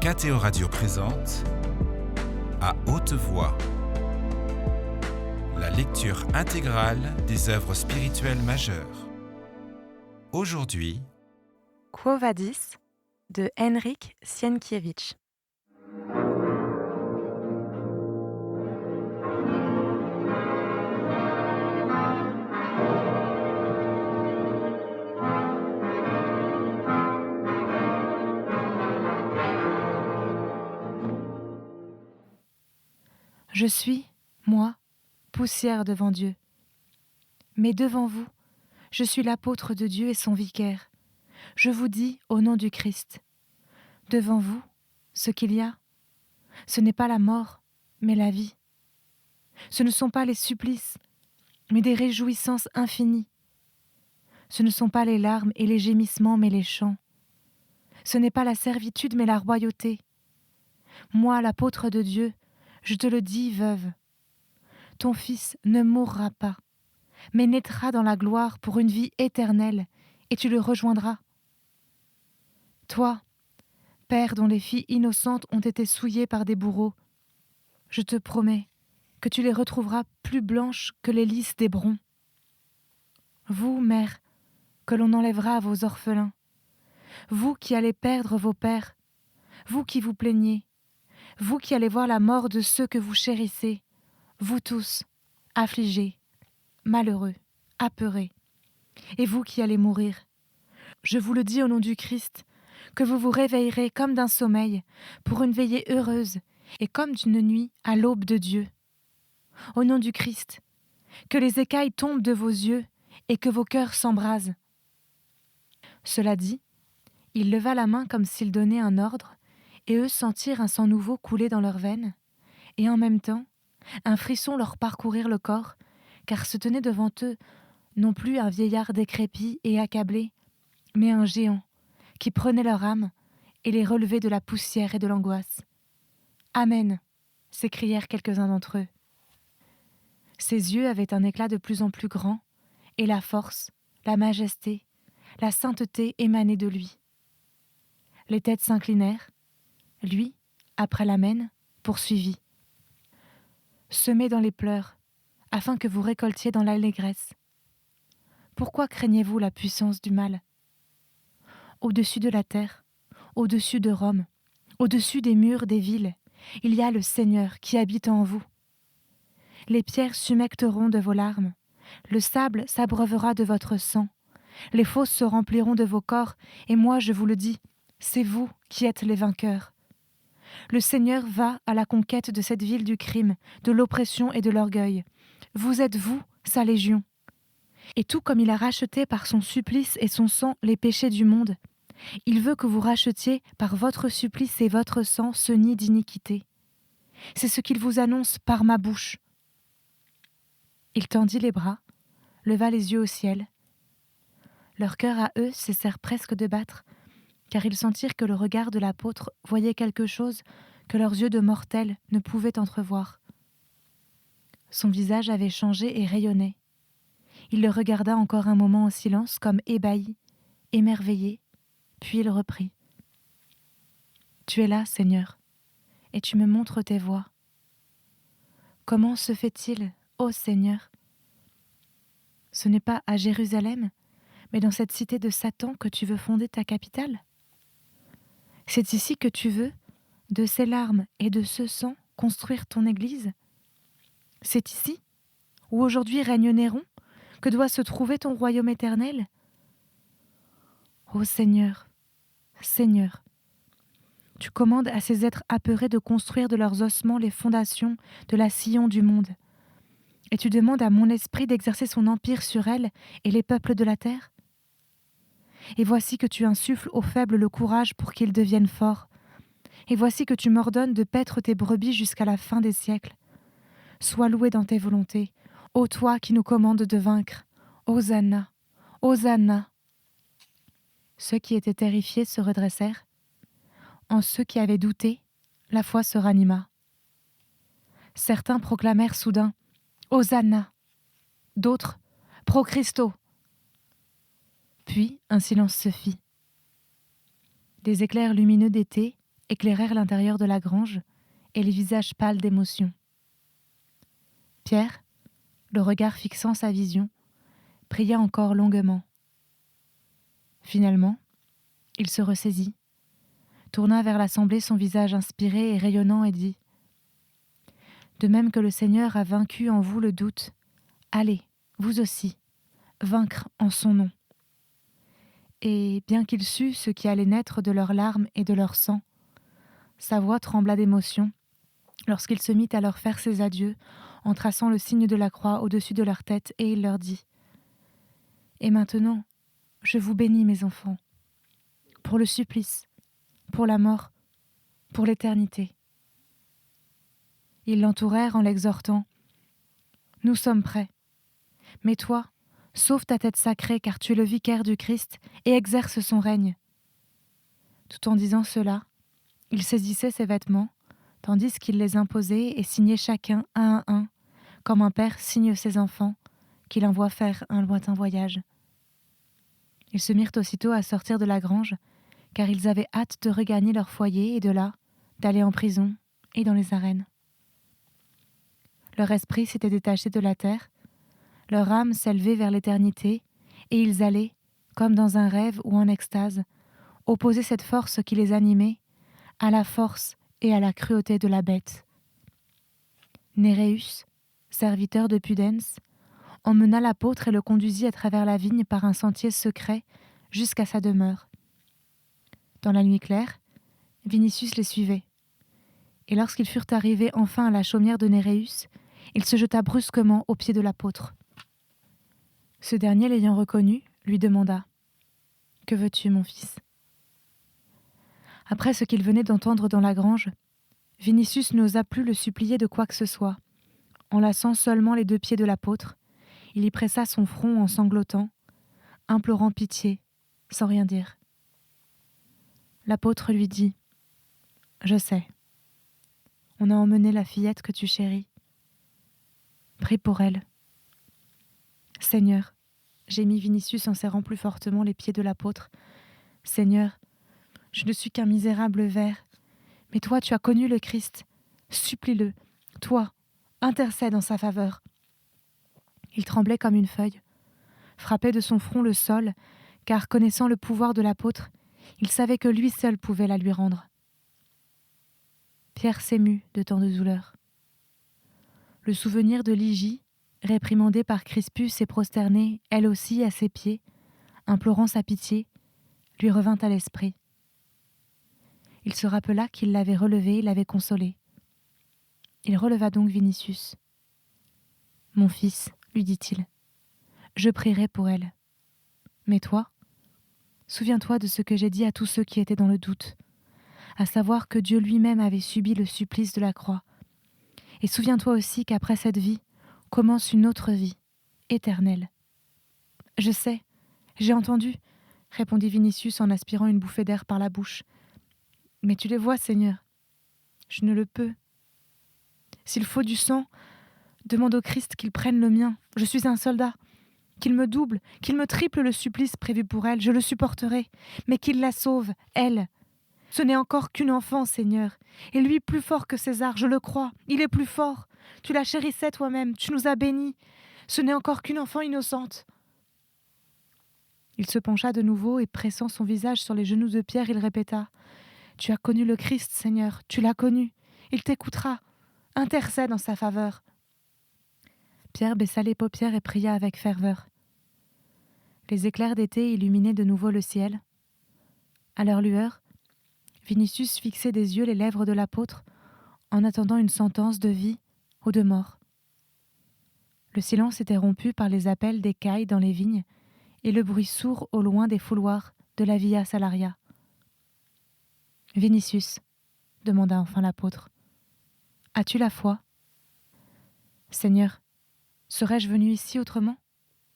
KTO Radio présente À haute voix, la lecture intégrale des œuvres spirituelles majeures. Aujourd'hui, Quo Vadis de Henryk Sienkiewicz. Je suis, moi, poussière devant Dieu. Mais devant vous, je suis l'apôtre de Dieu et son vicaire. Je vous dis au nom du Christ. Devant vous, ce qu'il y a, ce n'est pas la mort, mais la vie. Ce ne sont pas les supplices, mais des réjouissances infinies. Ce ne sont pas les larmes et les gémissements, mais les chants. Ce n'est pas la servitude, mais la royauté. Moi, l'apôtre de Dieu, je te le dis, veuve. Ton fils ne mourra pas, mais naîtra dans la gloire pour une vie éternelle, et tu le rejoindras. Toi, père dont les filles innocentes ont été souillées par des bourreaux, je te promets que tu les retrouveras plus blanches que les lys d'Hébron. Vous, mère, que l'on enlèvera à vos orphelins, vous qui allez perdre vos pères, vous qui vous plaignez, vous qui allez voir la mort de ceux que vous chérissez, vous tous, affligés, malheureux, apeurés, et vous qui allez mourir. Je vous le dis au nom du Christ, que vous vous réveillerez comme d'un sommeil, pour une veillée heureuse, et comme d'une nuit à l'aube de Dieu. Au nom du Christ, que les écailles tombent de vos yeux, et que vos cœurs s'embrasent. Cela dit, il leva la main comme s'il donnait un ordre, et eux sentirent un sang nouveau couler dans leurs veines, et en même temps, un frisson leur parcourir le corps, car se tenait devant eux non plus un vieillard décrépit et accablé, mais un géant qui prenait leur âme et les relevait de la poussière et de l'angoisse. « Amen !» s'écrièrent quelques-uns d'entre eux. Ses yeux avaient un éclat de plus en plus grand, et la force, la majesté, la sainteté émanaient de lui. Les têtes s'inclinèrent. Lui, après l'Amen, poursuivit. Semez dans les pleurs, afin que vous récoltiez dans l'allégresse. Pourquoi craignez-vous la puissance du mal ? Au-dessus de la terre, au-dessus de Rome, au-dessus des murs des villes, il y a le Seigneur qui habite en vous. Les pierres s'humecteront de vos larmes, le sable s'abreuvera de votre sang, les fosses se rempliront de vos corps, et moi je vous le dis, c'est vous qui êtes les vainqueurs. Le Seigneur va à la conquête de cette ville du crime, de l'oppression et de l'orgueil. Vous êtes vous, sa légion. Et tout comme il a racheté par son supplice et son sang les péchés du monde, il veut que vous rachetiez par votre supplice et votre sang ce nid d'iniquité. C'est ce qu'il vous annonce par ma bouche. Il tendit les bras, leva les yeux au ciel. Leur cœur à eux cessèrent presque de battre, car ils sentirent que le regard de l'apôtre voyait quelque chose que leurs yeux de mortels ne pouvaient entrevoir. Son visage avait changé et rayonnait. Il le regarda encore un moment en silence, comme ébahi, émerveillé, puis il reprit. « Tu es là, Seigneur, et tu me montres tes voies. Comment se fait-il, ô Seigneur ? Ce n'est pas à Jérusalem, mais dans cette cité de Satan que tu veux fonder ta capitale ? C'est ici que tu veux, de ces larmes et de ce sang, construire ton Église ? C'est ici, où aujourd'hui règne Néron, que doit se trouver ton royaume éternel ? Ô Seigneur, Seigneur, tu commandes à ces êtres apeurés de construire de leurs ossements les fondations de la Sion du monde, et tu demandes à mon esprit d'exercer son empire sur elle et les peuples de la terre ? Et voici que tu insuffles aux faibles le courage pour qu'ils deviennent forts. Et voici que tu m'ordonnes de paître tes brebis jusqu'à la fin des siècles. Sois loué dans tes volontés, ô toi qui nous commandes de vaincre. Hosanna, Hosanna. Ceux qui étaient terrifiés se redressèrent. En ceux qui avaient douté, la foi se ranima. Certains proclamèrent soudain Hosanna. D'autres Pro Christo. Puis un silence se fit. Des éclairs lumineux d'été éclairèrent l'intérieur de la grange et les visages pâles d'émotion. Pierre, le regard fixant sa vision, pria encore longuement. Finalement, il se ressaisit, tourna vers l'assemblée son visage inspiré et rayonnant et dit : « De même que le Seigneur a vaincu en vous le doute, allez, vous aussi, vaincre en son nom. » Et bien qu'il sût ce qui allait naître de leurs larmes et de leur sang, sa voix trembla d'émotion lorsqu'il se mit à leur faire ses adieux en traçant le signe de la croix au-dessus de leur tête, et il leur dit : « Et maintenant, je vous bénis, mes enfants, pour le supplice, pour la mort, pour l'éternité. » Ils l'entourèrent en l'exhortant : « Nous sommes prêts. Mais toi, sauve ta tête sacrée, car tu es le vicaire du Christ et exerce son règne. » Tout en disant cela, il saisissait ses vêtements, tandis qu'il les imposait et signait chacun un à un, comme un père signe ses enfants, qu'il envoie faire un lointain voyage. Ils se mirent aussitôt à sortir de la grange, car ils avaient hâte de regagner leur foyer et de là, d'aller en prison et dans les arènes. Leur esprit s'était détaché de la terre, leur âme s'élevait vers l'éternité, et ils allaient, comme dans un rêve ou en extase, opposer cette force qui les animait à la force et à la cruauté de la bête. Néréus, serviteur de Pudens, emmena l'apôtre et le conduisit à travers la vigne par un sentier secret jusqu'à sa demeure. Dans la nuit claire, Vinicius les suivait. Et lorsqu'ils furent arrivés enfin à la chaumière de Néréus, il se jeta brusquement aux pieds de l'apôtre. Ce dernier, l'ayant reconnu, lui demanda : « Que veux-tu, mon fils ? » Après ce qu'il venait d'entendre dans la grange, Vinicius n'osa plus le supplier de quoi que ce soit. Enlaçant seulement les 2 pieds de l'apôtre, il y pressa son front en sanglotant, implorant pitié, sans rien dire. L'apôtre lui dit : « Je sais. On a emmené la fillette que tu chéris. Prie pour elle. » « Seigneur, » gémit Vinicius en serrant plus fortement les pieds de l'apôtre, « Seigneur, je ne suis qu'un misérable ver, mais toi tu as connu le Christ. Supplie-le, toi, intercède en sa faveur. » Il tremblait comme une feuille, frappait de son front le sol, car connaissant le pouvoir de l'apôtre, il savait que lui seul pouvait la lui rendre. Pierre s'émut de tant de douleur. Le souvenir de Lygie, réprimandée par Crispus et prosternée, elle aussi, à ses pieds, implorant sa pitié, lui revint à l'esprit. Il se rappela qu'il l'avait relevée, l'avait consolée. Il releva donc Vinicius. « Mon fils, lui dit-il, je prierai pour elle. Mais toi, souviens-toi de ce que j'ai dit à tous ceux qui étaient dans le doute, à savoir que Dieu lui-même avait subi le supplice de la croix. Et souviens-toi aussi qu'après cette vie commence une autre vie, éternelle. »« Je sais, j'ai entendu, » répondit Vinicius en aspirant une bouffée d'air par la bouche. « Mais tu les vois, Seigneur. Je ne le peux. S'il faut du sang, demande au Christ qu'il prenne le mien. Je suis un soldat. Qu'il me double, qu'il me triple le supplice prévu pour elle, je le supporterai. Mais qu'il la sauve, elle. Ce n'est encore qu'une enfant, Seigneur. Et lui plus fort que César, je le crois. Il est plus fort. Tu la chérissais toi-même, tu nous as bénis. Ce n'est encore qu'une enfant innocente. » Il se pencha de nouveau et pressant son visage sur les genoux de Pierre, il répéta : « Tu as connu le Christ, Seigneur, tu l'as connu. Il t'écoutera. Intercède en sa faveur. » Pierre baissa les paupières et pria avec ferveur. Les éclairs d'été illuminaient de nouveau le ciel. À leur lueur, Vinicius fixait des yeux les lèvres de l'apôtre en attendant une sentence de vie ou de mort. Le silence était rompu par les appels des cailles dans les vignes et le bruit sourd au loin des fouloirs de la Via Salaria. « Vinicius, » demanda enfin l'apôtre, « as-tu la foi ? » ?»« Seigneur, serais-je venu ici autrement ? »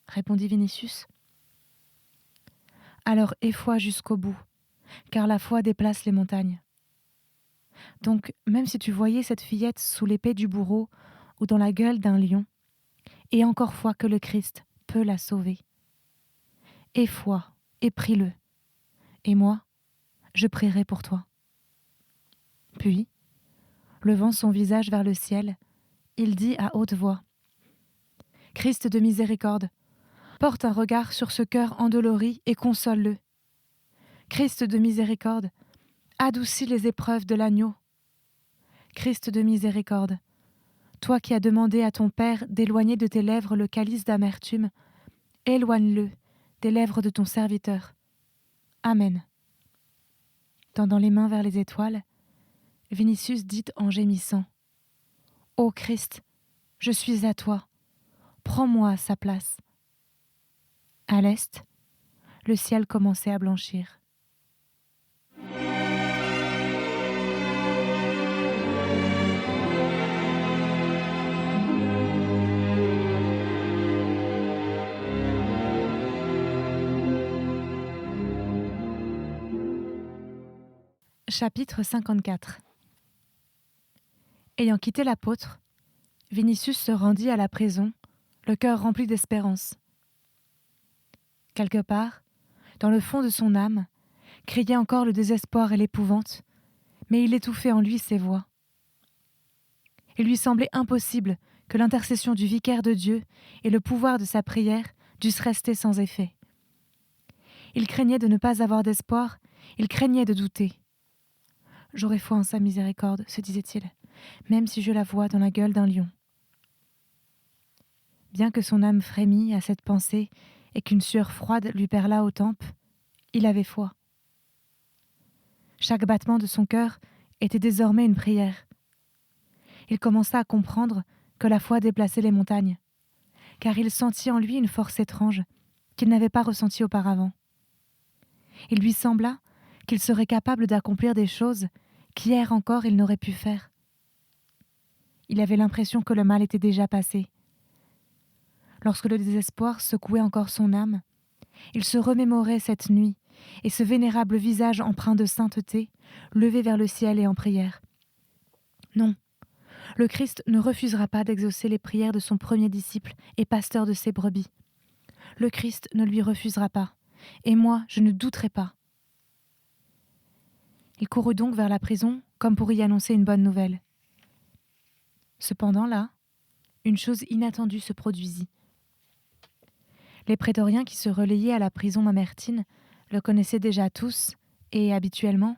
répondit Vinicius. « Alors aie foi jusqu'au bout, car la foi déplace les montagnes. Donc, même si tu voyais cette fillette sous l'épée du bourreau ou dans la gueule d'un lion, aie encore foi que le Christ peut la sauver. Aie foi et prie-le, et moi, je prierai pour toi. » Puis, levant son visage vers le ciel, il dit à haute voix : « Christ de miséricorde, porte un regard sur ce cœur endolori et console-le. Christ de miséricorde, adoucis les épreuves de l'agneau. Christ de miséricorde, toi qui as demandé à ton Père d'éloigner de tes lèvres le calice d'amertume, éloigne-le des lèvres de ton serviteur. Amen. » Tendant les mains vers les étoiles, Vinicius dit en gémissant : « Ô Christ, je suis à toi, prends-moi à sa place. » À l'est, le ciel commençait à blanchir. Chapitre 54. Ayant quitté l'apôtre, Vinicius se rendit à la prison, le cœur rempli d'espérance. Quelque part, dans le fond de son âme, criait encore le désespoir et l'épouvante, mais il étouffait en lui ces voix. Il lui semblait impossible que l'intercession du vicaire de Dieu et le pouvoir de sa prière dussent rester sans effet. Il craignait de ne pas avoir d'espoir, il craignait de douter. « J'aurai foi en sa miséricorde, se disait-il, même si je la vois dans la gueule d'un lion. » Bien que son âme frémît à cette pensée et qu'une sueur froide lui perlât aux tempes, il avait foi. Chaque battement de son cœur était désormais une prière. Il commença à comprendre que la foi déplaçait les montagnes, car il sentit en lui une force étrange qu'il n'avait pas ressentie auparavant. Il lui sembla qu'il serait capable d'accomplir des choses qu'hier encore il n'aurait pu faire. Il avait l'impression que le mal était déjà passé. Lorsque le désespoir secouait encore son âme, il se remémorait cette nuit et ce vénérable visage empreint de sainteté, levé vers le ciel et en prière. Non, le Christ ne refusera pas d'exaucer les prières de son premier disciple et pasteur de ses brebis. Le Christ ne lui refusera pas, et moi je ne douterai pas. Il courut donc vers la prison comme pour y annoncer une bonne nouvelle. Cependant là, une chose inattendue se produisit. Les prétoriens qui se relayaient à la prison Mamertine le connaissaient déjà tous et, habituellement,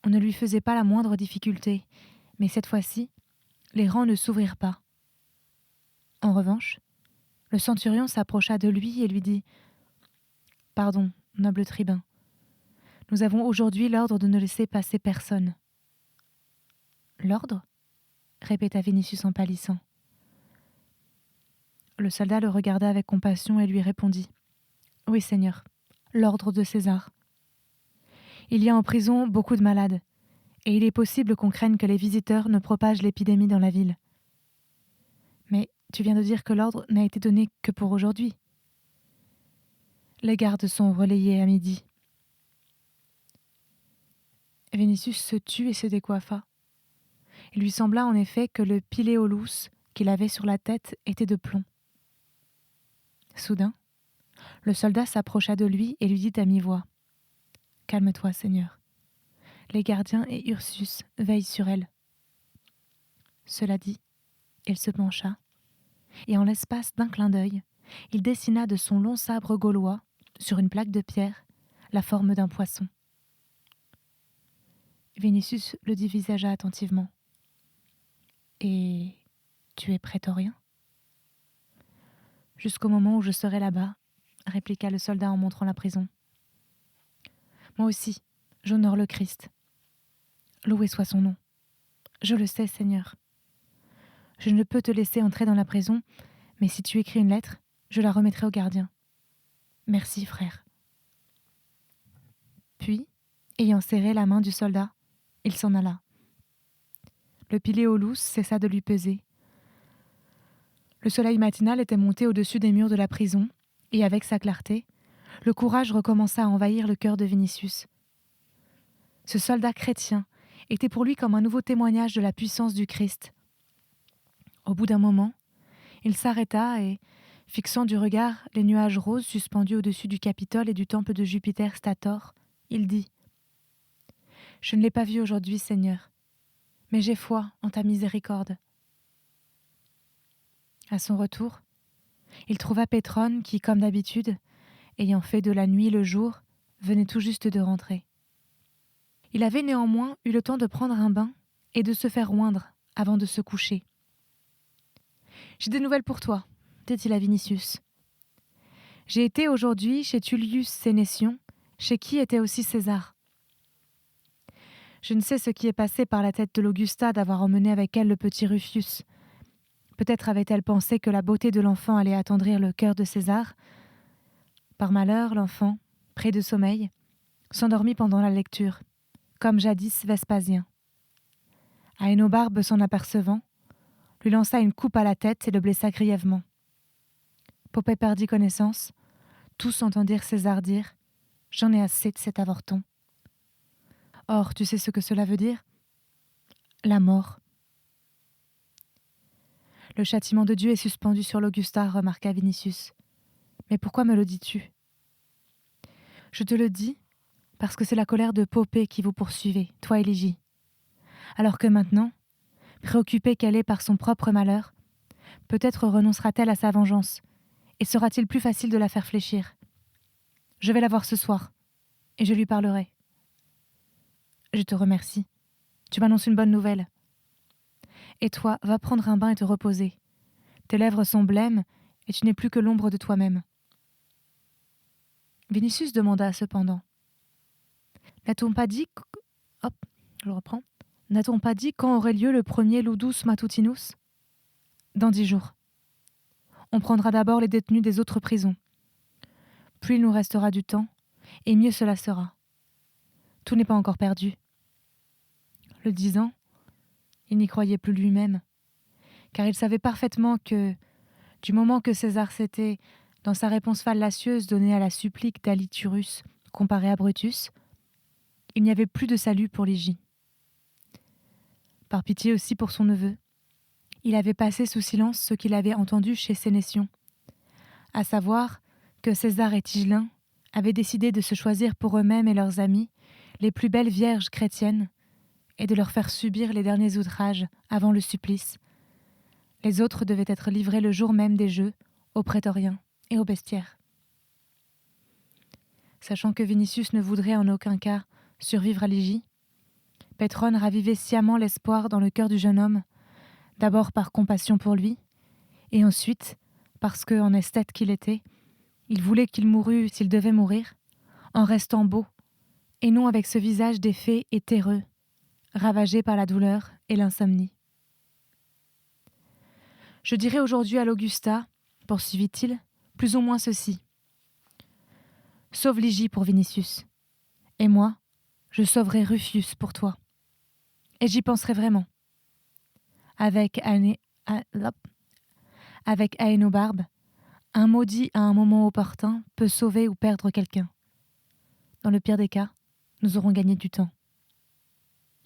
on ne lui faisait pas la moindre difficulté, mais cette fois-ci, les rangs ne s'ouvrirent pas. En revanche, le centurion s'approcha de lui et lui dit : « Pardon, noble tribun, nous avons aujourd'hui l'ordre de ne laisser passer personne. » « L'ordre ? » répéta Vinicius en pâlissant. Le soldat le regarda avec compassion et lui répondit : « Oui, Seigneur, l'ordre de César. Il y a en prison beaucoup de malades, et il est possible qu'on craigne que les visiteurs ne propagent l'épidémie dans la ville. Mais tu viens de dire que l'ordre n'a été donné que pour aujourd'hui. Les gardes sont relayés à midi. » Vinicius se tut et se décoiffa. Il lui sembla en effet que le piléolus qu'il avait sur la tête était de plomb. Soudain, le soldat s'approcha de lui et lui dit à mi-voix : « Calme-toi, Seigneur. Les gardiens et Ursus veillent sur elle. » Cela dit, il se pencha, et en l'espace d'un clin d'œil, il dessina de son long sabre gaulois, sur une plaque de pierre, la forme d'un poisson. Vinicius le dévisagea attentivement. « Et tu es prétorien ? » ?»« Jusqu'au moment où je serai là-bas, » répliqua le soldat en montrant la prison. « Moi aussi, j'honore le Christ. Loué soit son nom. Je le sais, Seigneur. Je ne peux te laisser entrer dans la prison, mais si tu écris une lettre, je la remettrai au gardien. Merci, frère. » Puis, ayant serré la main du soldat, il s'en alla. Le piléolus cessa de lui peser. Le soleil matinal était monté au-dessus des murs de la prison, et avec sa clarté, le courage recommença à envahir le cœur de Vinicius. Ce soldat chrétien était pour lui comme un nouveau témoignage de la puissance du Christ. Au bout d'un moment, il s'arrêta et, fixant du regard les nuages roses suspendus au-dessus du Capitole et du temple de Jupiter Stator, il dit : « Je ne l'ai pas vu aujourd'hui, Seigneur, mais j'ai foi en ta miséricorde. » À son retour, il trouva Pétrone qui, comme d'habitude, ayant fait de la nuit le jour, venait tout juste de rentrer. Il avait néanmoins eu le temps de prendre un bain et de se faire oindre avant de se coucher. « J'ai des nouvelles pour toi, » dit-il à Vinicius. « J'ai été aujourd'hui chez Tullius Sénétion, chez qui était aussi César. Je ne sais ce qui est passé par la tête de l'Augusta d'avoir emmené avec elle le petit Rufius. Peut-être avait-elle pensé que la beauté de l'enfant allait attendrir le cœur de César. Par malheur, l'enfant, pris de sommeil, s'endormit pendant la lecture, comme jadis Vespasien. Aénobarbe, s'en apercevant, lui lança une coupe à la tête et le blessa grièvement. Popée perdit connaissance. Tous entendirent César dire « J'en ai assez de cet avorton. » Or, tu sais ce que cela veut dire ? La mort. Le châtiment de Dieu est suspendu sur l'Augusta, remarqua Vinicius. Mais pourquoi me le dis-tu ? Je te le dis parce que c'est la colère de Popée qui vous poursuivez, toi et Ligie. Alors que maintenant, préoccupée qu'elle est par son propre malheur, peut-être renoncera-t-elle à sa vengeance, et sera-t-il plus facile de la faire fléchir. Je vais la voir ce soir, et je lui parlerai. Je te remercie. Tu m'annonces une bonne nouvelle. Et toi, va prendre un bain et te reposer. Tes lèvres sont blêmes, et tu n'es plus que l'ombre de toi-même. Vinicius demanda cependant. N'a-t-on pas dit N'a-t-on pas dit quand aurait lieu le premier Ludus Matutinus ? Dans 10 jours. On prendra d'abord les détenus des autres prisons. Plus il nous restera du temps, et mieux cela sera. Tout n'est pas encore perdu. Le disant, il n'y croyait plus lui-même, car il savait parfaitement que, du moment que César s'était, dans sa réponse fallacieuse donnée à la supplique d'Aliturus comparé à Brutus, il n'y avait plus de salut pour Ligie. Par pitié aussi pour son neveu, il avait passé sous silence ce qu'il avait entendu chez Sénétion, à savoir que César et Tigelin avaient décidé de se choisir pour eux-mêmes et leurs amis les plus belles vierges chrétiennes et de leur faire subir les derniers outrages avant le supplice. Les autres devaient être livrés le jour même des Jeux, aux prétoriens et aux bestiaires. Sachant que Vinicius ne voudrait en aucun cas survivre à Ligie, Pétrone ravivait sciemment l'espoir dans le cœur du jeune homme, d'abord par compassion pour lui, et ensuite parce que, en esthète qu'il était, il voulait qu'il mourût s'il devait mourir, en restant beau, et non avec ce visage défait et terreux, ravagé par la douleur et l'insomnie. « Je dirai aujourd'hui à l'Augusta, poursuivit-il, plus ou moins ceci. Sauve Ligie pour Vinicius, et moi, je sauverai Rufius pour toi. Et j'y penserai vraiment. Avec Aénobarbe, un mot dit à un moment opportun peut sauver ou perdre quelqu'un. Dans le pire des cas, nous aurons gagné du temps. »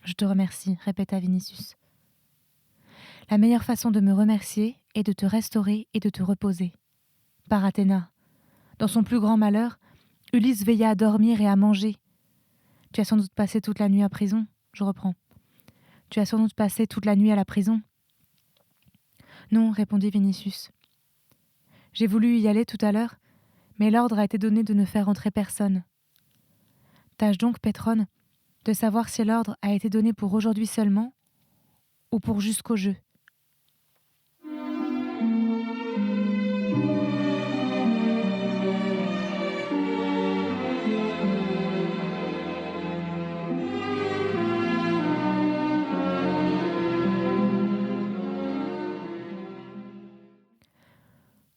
« Je te remercie, » répéta Vinicius. « La meilleure façon de me remercier est de te restaurer et de te reposer. Par Athéna, dans son plus grand malheur, Ulysse veilla à dormir et à manger. Tu as sans doute passé toute la nuit à prison. Je reprends. Tu as sans doute passé toute la nuit à la prison. » « Non, » répondit Vinicius. « J'ai voulu y aller tout à l'heure, mais l'ordre a été donné de ne faire entrer personne. Tâche donc, Pétrone, de savoir si l'ordre a été donné pour aujourd'hui seulement ou pour jusqu'au jeu. »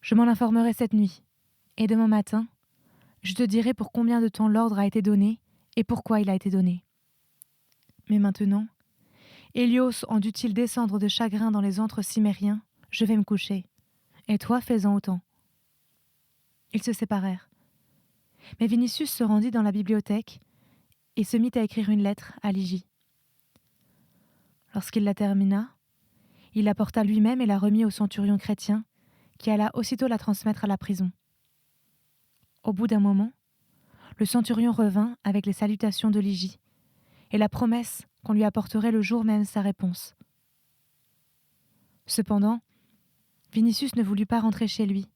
Je m'en informerai cette nuit, et demain matin, je te dirai pour combien de temps l'ordre a été donné et pourquoi il a été donné. Mais maintenant, Hélios en dut-il descendre de chagrin dans les antres cimériens, je vais me coucher, et toi fais-en autant. Ils se séparèrent. Mais Vinicius se rendit dans la bibliothèque et se mit à écrire une lettre à Ligie. Lorsqu'il la termina, il la porta lui-même et la remit au centurion chrétien, qui alla aussitôt la transmettre à la prison. Au bout d'un moment, le centurion revint avec les salutations de Ligie et la promesse qu'on lui apporterait le jour même sa réponse. Cependant, Vinicius ne voulut pas rentrer chez lui,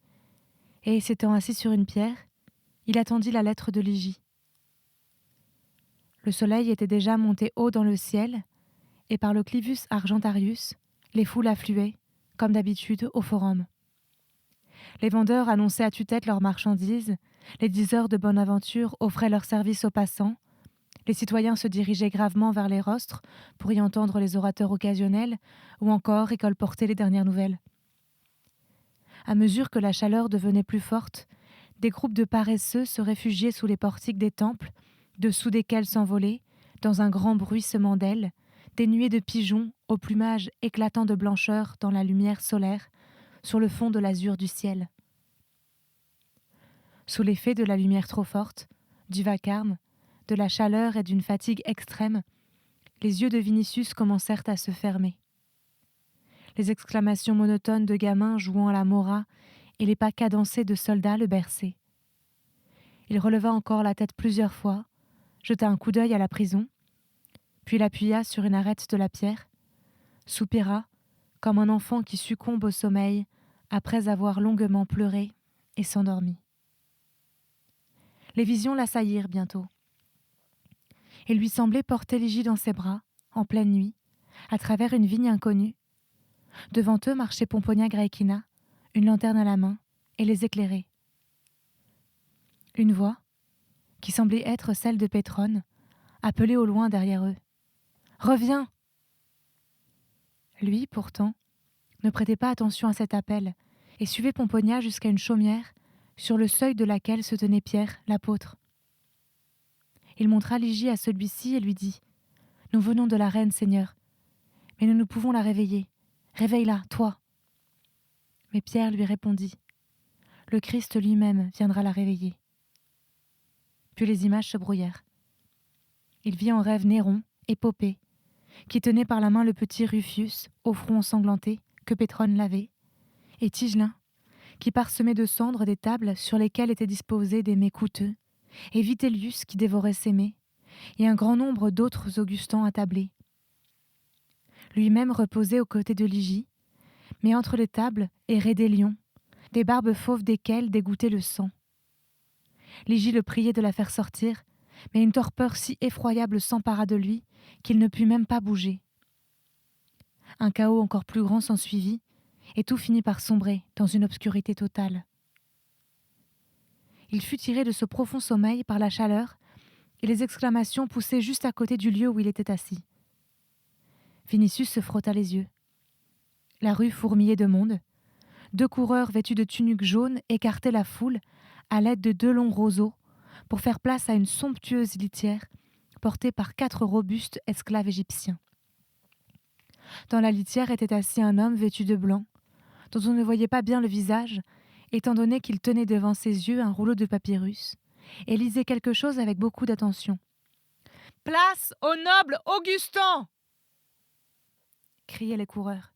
et s'étant assis sur une pierre, il attendit la lettre de Lygie. Le soleil était déjà monté haut dans le ciel, et par le Clivus Argentarius, les foules affluaient, comme d'habitude, au forum. Les vendeurs annonçaient à tue-tête leurs marchandises, les diseurs de bonne aventure offraient leurs services aux passants, les citoyens se dirigeaient gravement vers les rostres pour y entendre les orateurs occasionnels ou encore y colporter les dernières nouvelles. À mesure que la chaleur devenait plus forte, des groupes de paresseux se réfugiaient sous les portiques des temples, dessous desquels s'envolaient, dans un grand bruissement d'ailes, des nuées de pigeons au plumage éclatant de blancheur dans la lumière solaire, sur le fond de l'azur du ciel. Sous l'effet de la lumière trop forte, du vacarme, de la chaleur et d'une fatigue extrême, les yeux de Vinicius commencèrent à se fermer. Les exclamations monotones de gamins jouant à la mora et les pas cadencés de soldats le berçaient. Il releva encore la tête plusieurs fois, jeta un coup d'œil à la prison, puis l'appuya sur une arête de la pierre, soupira comme un enfant qui succombe au sommeil après avoir longuement pleuré et s'endormit. Les visions l'assaillirent bientôt. Il lui semblait porter Lygie dans ses bras, en pleine nuit, à travers une vigne inconnue. Devant eux marchait Pomponia Graecina, une lanterne à la main, et les éclairait. Une voix, qui semblait être celle de Pétrone, appelait au loin derrière eux. « Reviens !» Lui, pourtant, ne prêtait pas attention à cet appel et suivait Pomponia jusqu'à une chaumière, sur le seuil de laquelle se tenait Pierre, l'apôtre. Il montra Lygie à celui-ci et lui dit « Nous venons de la reine, Seigneur, mais nous ne pouvons la réveiller. Réveille-la, toi !» Mais Pierre lui répondit « Le Christ lui-même viendra la réveiller. » Puis les images se brouillèrent. Il vit en rêve Néron, épopée, qui tenait par la main le petit Rufius, au front ensanglanté, que Pétrone lavait, et Tigelin, qui parsemait de cendres des tables sur lesquelles étaient disposés des mets coûteux, et Vitellius qui dévorait ses mets, et un grand nombre d'autres Augustans attablés. Lui-même reposait aux côtés de Lygie, mais entre les tables erraient des lions, des barbes fauves desquelles dégouttait le sang. Lygie le priait de la faire sortir, mais une torpeur si effroyable s'empara de lui qu'il ne put même pas bouger. Un chaos encore plus grand s'ensuivit, et tout finit par sombrer dans une obscurité totale. Il fut tiré de ce profond sommeil par la chaleur et les exclamations poussées juste à côté du lieu où il était assis. Vinicius se frotta les yeux. La rue fourmillait de monde. 2 coureurs vêtus de tuniques jaunes écartaient la foule à l'aide de 2 longs roseaux pour faire place à une somptueuse litière portée par 4 robustes esclaves égyptiens. Dans la litière était assis un homme vêtu de blanc, dont on ne voyait pas bien le visage, étant donné qu'il tenait devant ses yeux un rouleau de papyrus et lisait quelque chose avec beaucoup d'attention. « Place au noble Augustin !» criaient les coureurs.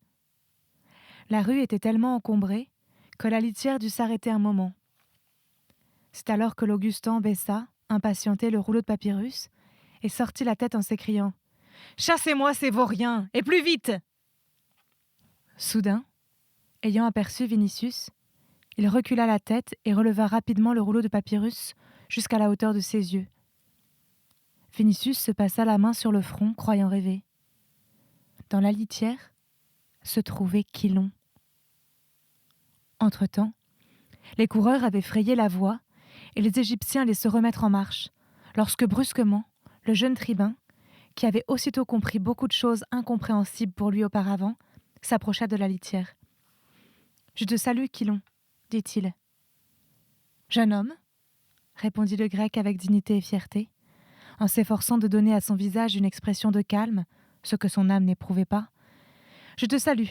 La rue était tellement encombrée que la litière dut s'arrêter un moment. C'est alors que l'Augustin baissa, impatienté, le rouleau de papyrus et sortit la tête en s'écriant « Chassez-moi ces vauriens, et plus vite !» Soudain, ayant aperçu Vinicius, il recula la tête et releva rapidement le rouleau de papyrus jusqu'à la hauteur de ses yeux. Vinicius se passa la main sur le front, croyant rêver. Dans la litière se trouvait Chilon. Entre-temps, les coureurs avaient frayé la voie et les Égyptiens allaient se remettre en marche, lorsque brusquement, le jeune tribun, qui avait aussitôt compris beaucoup de choses incompréhensibles pour lui auparavant, s'approcha de la litière. « Je te salue, Chilon, » dit-il. « Jeune homme, » répondit le grec avec dignité et fierté, en s'efforçant de donner à son visage une expression de calme, ce que son âme n'éprouvait pas. « Je te salue,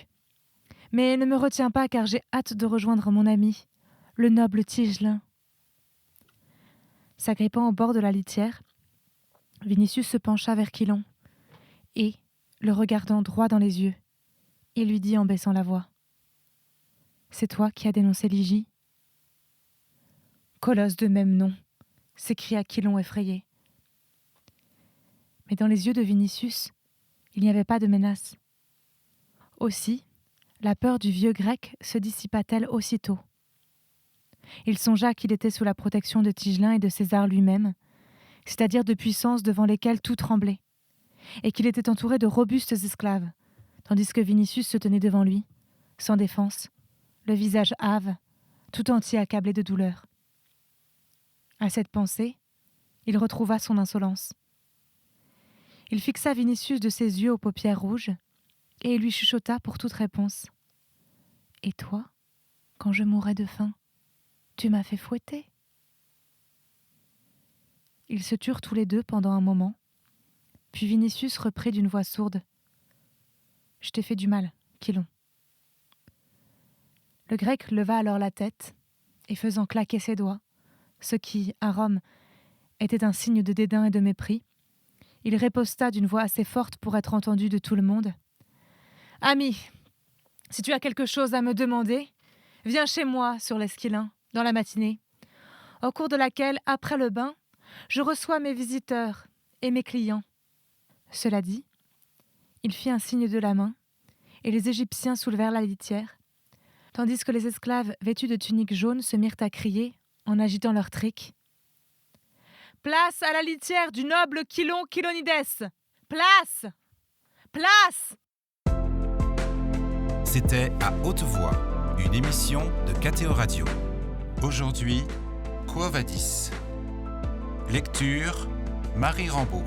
mais ne me retiens pas car j'ai hâte de rejoindre mon ami, le noble Tigelin. » S'agrippant au bord de la litière, Vinicius se pencha vers Chilon et, le regardant droit dans les yeux, il lui dit en baissant la voix : « C'est toi qui as dénoncé Lygie ?» « Colosse de même nom !» s'écria Chilon effrayé. Mais dans les yeux de Vinicius il n'y avait pas de menace. Aussi, la peur du vieux grec se dissipa-t-elle aussitôt. Il songea qu'il était sous la protection de Tigelin et de César lui-même, c'est-à-dire de puissances devant lesquelles tout tremblait, et qu'il était entouré de robustes esclaves, tandis que Vinicius se tenait devant lui, sans défense, le visage hâve, tout entier accablé de douleur. À cette pensée, il retrouva son insolence. Il fixa Vinicius de ses yeux aux paupières rouges, et il lui chuchota pour toute réponse. « Et toi, quand je mourais de faim, tu m'as fait fouetter. » Ils se turent tous les deux pendant un moment, puis Vinicius reprit d'une voix sourde. « Je t'ai fait du mal, Chilon. » Le grec leva alors la tête, et faisant claquer ses doigts, ce qui, à Rome, était un signe de dédain et de mépris, il riposta d'une voix assez forte pour être entendu de tout le monde. « Ami, si tu as quelque chose à me demander, viens chez moi sur l'Esquilin, dans la matinée, au cours de laquelle, après le bain, je reçois mes visiteurs et mes clients. » Cela dit, il fit un signe de la main, et les Égyptiens soulevèrent la litière, tandis que les esclaves vêtus de tuniques jaunes se mirent à crier, en agitant leurs triques. « Place à la litière du noble Chilon Chilonides! Place! Place !» C'était À haute voix, une émission de KTO Radio. Aujourd'hui, Quo Vadis. Lecture, Marie Rambaud.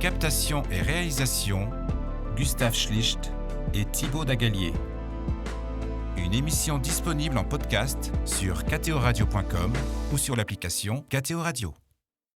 Captation et réalisation, Gustave Schlicht et Thibaut Dagalier. Une émission disponible en podcast sur ktoradio.com ou sur l'application KTO Radio.